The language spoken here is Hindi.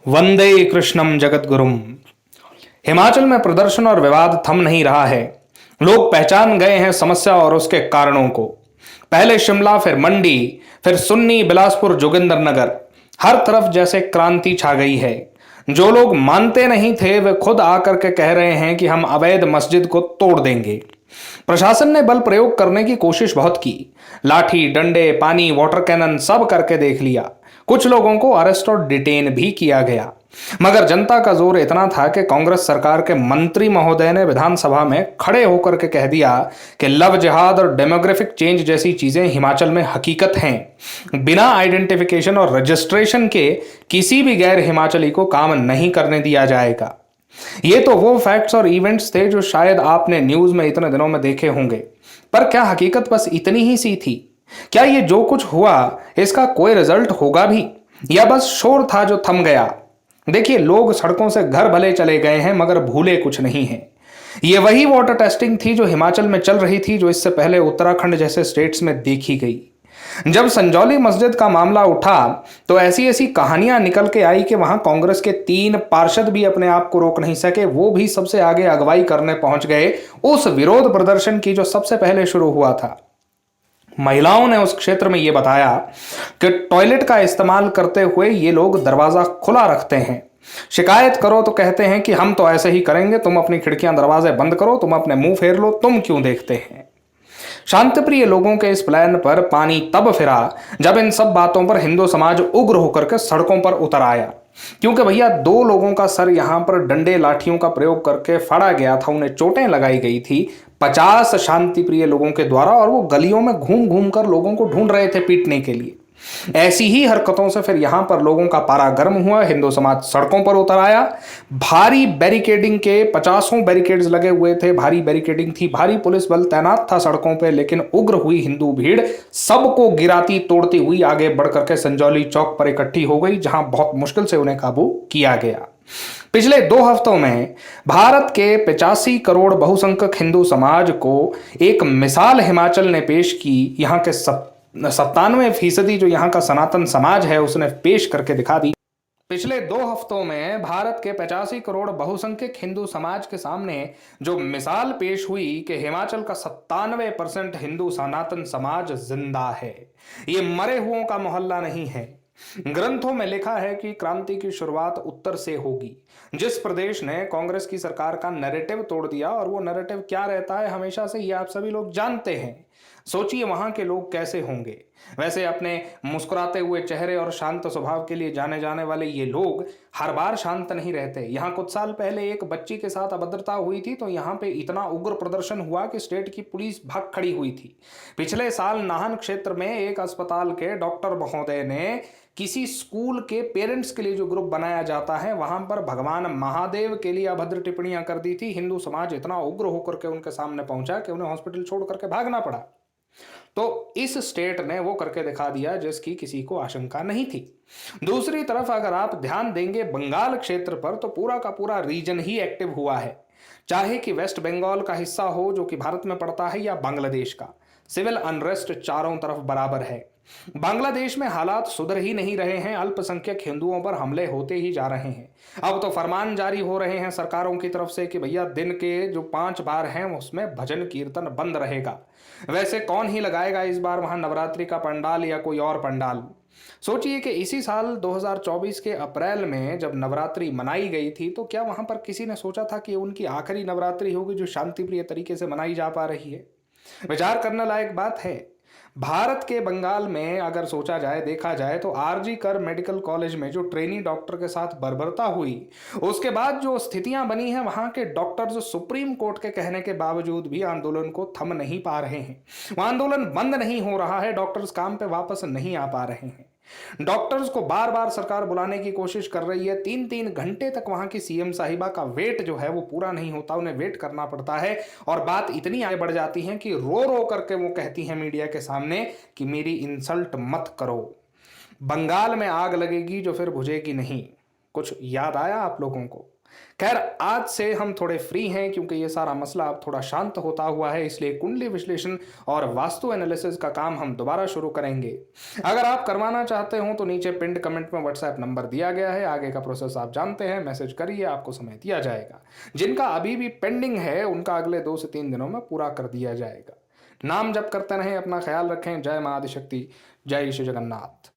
वंदे कृष्णम जगद्गुरुम। हिमाचल में प्रदर्शन और विवाद थम नहीं रहा है। लोग पहचान गए हैं समस्या और उसके कारणों को। पहले शिमला, फिर मंडी, फिर सुन्नी, बिलासपुर, जोगिंद्रनगर, हर तरफ जैसे क्रांति छा गई है। जो लोग मानते नहीं थे वे खुद आकर के कह रहे हैं कि हम अवैध मस्जिद को तोड़ देंगे। प्रशासन ने बल प्रयोग करने की कोशिश बहुत की। लाठी, डंडे, पानी, वाटर कैनन सब करके देख लिया। कुछ लोगों को अरेस्ट और डिटेन भी किया गया। मगर जनता का जोर इतना था कि कांग्रेस सरकार के मंत्री महोदय ने विधानसभा में खड़े होकर के कह दिया कि लव जिहाद और डेमोग्राफिक चेंज जैसी चीजें हिमाचल में हकीकत हैं। बिना आइडेंटिफिकेशन और रजिस्ट्रेशन के किसी भी गैर हिमाचली को काम नहीं करने दिया जाएगा। ये तो वो फैक्ट्स और इवेंट्स थे जो शायद आपने न्यूज में इतने दिनों में देखे होंगे। पर क्या हकीकत बस इतनी ही सी थी? क्या ये जो कुछ हुआ इसका कोई रिजल्ट होगा भी, या बस शोर था जो थम गया? देखिए, लोग सड़कों से घर भले चले गए हैं मगर भूले कुछ नहीं है। ये वही वाटर टेस्टिंग थी जो हिमाचल में चल रही थी, जो इससे पहले उत्तराखंड जैसे स्टेट्स में देखी गई। जब संजौली मस्जिद का मामला उठा तो ऐसी ऐसी कहानियां निकल के आई कि वहां कांग्रेस के 3 पार्षद भी अपने आप को रोक नहीं सके। वो भी सबसे आगे अगुवाई करने पहुंच गए उस विरोध प्रदर्शन की जो सबसे पहले शुरू हुआ था। महिलाओं ने उस क्षेत्र में यह बताया कि टॉयलेट का इस्तेमाल करते हुए ये लोग दरवाजा खुला रखते हैं। शिकायत करो तो कहते हैं कि हम तो ऐसे ही करेंगे, तुम अपनी खिड़कियां दरवाजे बंद करो, तुम अपने मुंह फेर लो, तुम क्यों देखते हैं। शांतिप्रिय लोगों के इस प्लान पर पानी तब फिरा जब इन सब बातों पर हिंदू समाज उग्र होकर के सड़कों पर उतर आया। क्योंकि भैया, 2 लोगों का सर यहां पर डंडे लाठियों का प्रयोग करके फाड़ा गया था, उन्हें चोटें लगाई गई थी 50 शांति प्रिय लोगों के द्वारा, और वो गलियों में घूम घूम कर लोगों को ढूंढ रहे थे पीटने के लिए। ऐसी ही हरकतों से फिर यहां पर लोगों का पारा गर्म हुआ, हिंदू समाज सड़कों पर उतर आया। भारी बैरिकेडिंग के 50 बैरिकेड्स लगे हुए थे, भारी बैरिकेडिंग थी, भारी पुलिस बल तैनात था सड़कों पर, लेकिन उग्र हुई हिंदू भीड़ सबको गिराती तोड़ती हुई आगे बढ़कर के संजौली चौक पर इकट्ठी हो गई, जहां बहुत मुश्किल से उन्हें काबू किया गया। पिछले 2 हफ्तों में भारत के 85 करोड़ बहुसंख्यक हिंदू समाज को एक मिसाल हिमाचल ने पेश की। यहां के 97% जो यहां का सनातन समाज है उसने पेश करके दिखा दी। पिछले 2 हफ्तों में भारत के 85 करोड़ बहुसंख्यक हिंदू समाज के सामने जो मिसाल पेश हुई कि हिमाचल का 97% हिंदू सनातन समाज जिंदा है। ये मरे हुओं का मोहल्ला नहीं है। ग्रंथों में लिखा है कि क्रांति की शुरुआत उत्तर से होगी। जिस प्रदेश ने कांग्रेस की सरकार का नैरेटिव तोड़ दिया, और वो नैरेटिव क्या रहता है हमेशा से, ये आप सभी लोग जानते हैं। सोचिए वहां के लोग कैसे होंगे। वैसे अपने मुस्कुराते हुए चेहरे और शांत स्वभाव के लिए जाने जाने वाले ये लोग हर बार शांत नहीं रहते। यहाँ कुछ साल पहले एक बच्ची के साथ अभद्रता हुई थी तो यहाँ पे इतना उग्र प्रदर्शन हुआ कि स्टेट की पुलिस भाग खड़ी हुई थी। पिछले साल नाहन क्षेत्र में एक अस्पताल के डॉक्टर महोदय ने किसी स्कूल के पेरेंट्स के लिए जो ग्रुप बनाया जाता है वहां पर भगवान महादेव के लिए अभद्र टिप्पणियां कर दी थी। हिंदू समाज इतना उग्र होकर के उनके सामने पहुंचा कि उन्हें हॉस्पिटल छोड़ करके भागना पड़ा। तो इस स्टेट ने वो करके दिखा दिया जिसकी किसी को आशंका नहीं थी। दूसरी तरफ अगर आप ध्यान देंगे बंगाल क्षेत्र पर, तो पूरा का पूरा रीजन ही एक्टिव हुआ है। चाहे कि वेस्ट बंगाल का हिस्सा हो जो कि भारत में पड़ता है, या बांग्लादेश का, सिविल अनरेस्ट चारों तरफ बराबर है। बांग्लादेश में हालात सुधर ही नहीं रहे हैं, अल्पसंख्यक हिंदुओं पर हमले होते ही जा रहे हैं। अब तो फरमान जारी हो रहे हैं सरकारों की तरफ से कि भैया दिन के जो 5 बार हैं उसमें भजन कीर्तन बंद रहेगा। वैसे कौन ही लगाएगा इस बार वहां नवरात्रि का पंडाल या कोई और पंडाल। सोचिए कि इसी साल 2024 के अप्रैल में जब नवरात्रि मनाई गई थी तो क्या वहां पर किसी ने सोचा था कि उनकी आखिरी नवरात्रि होगी जो शांतिप्रिय तरीके से मनाई जा पा रही है? विचार करने लायक बात है। भारत के बंगाल में अगर सोचा जाए, देखा जाए, तो आरजी कर मेडिकल कॉलेज में जो ट्रेनी डॉक्टर के साथ बर्बरता हुई, उसके बाद जो स्थितियां बनी हैं, वहां के डॉक्टर्स सुप्रीम कोर्ट के कहने के बावजूद भी आंदोलन को थम नहीं पा रहे हैं। वह आंदोलन बंद नहीं हो रहा है, डॉक्टर्स काम पे वापस नहीं आ पा रहे हैं। डॉक्टर्स को बार बार सरकार बुलाने की कोशिश कर रही है। 3-3 घंटे तक वहां की सीएम साहिबा का वेट जो है वो पूरा नहीं होता, उन्हें वेट करना पड़ता है। और बात इतनी आगे बढ़ जाती है कि रो रो करके वो कहती हैं मीडिया के सामने कि मेरी इंसल्ट मत करो। बंगाल में आग लगेगी जो फिर बुझेगी नहीं। कुछ याद आया आप लोगों को? खैर आज से हम थोड़े फ्री हैं क्योंकि ये सारा मसला अब थोड़ा शांत होता हुआ है, इसलिए कुंडली विश्लेषण और वास्तु एनालिसिस का काम हम दोबारा शुरू करेंगे। अगर आप करवाना चाहते हो तो नीचे पिंड कमेंट में व्हाट्सएप नंबर दिया गया है, आगे का प्रोसेस आप जानते हैं, मैसेज करिए, आपको समय दिया जाएगा। जिनका अभी भी पेंडिंग है उनका अगले 2 से 3 दिनों में पूरा कर दिया जाएगा। नाम जप करते रहें, अपना ख्याल रखें। जय मां आदिशक्ति, जय श्री जगन्नाथ।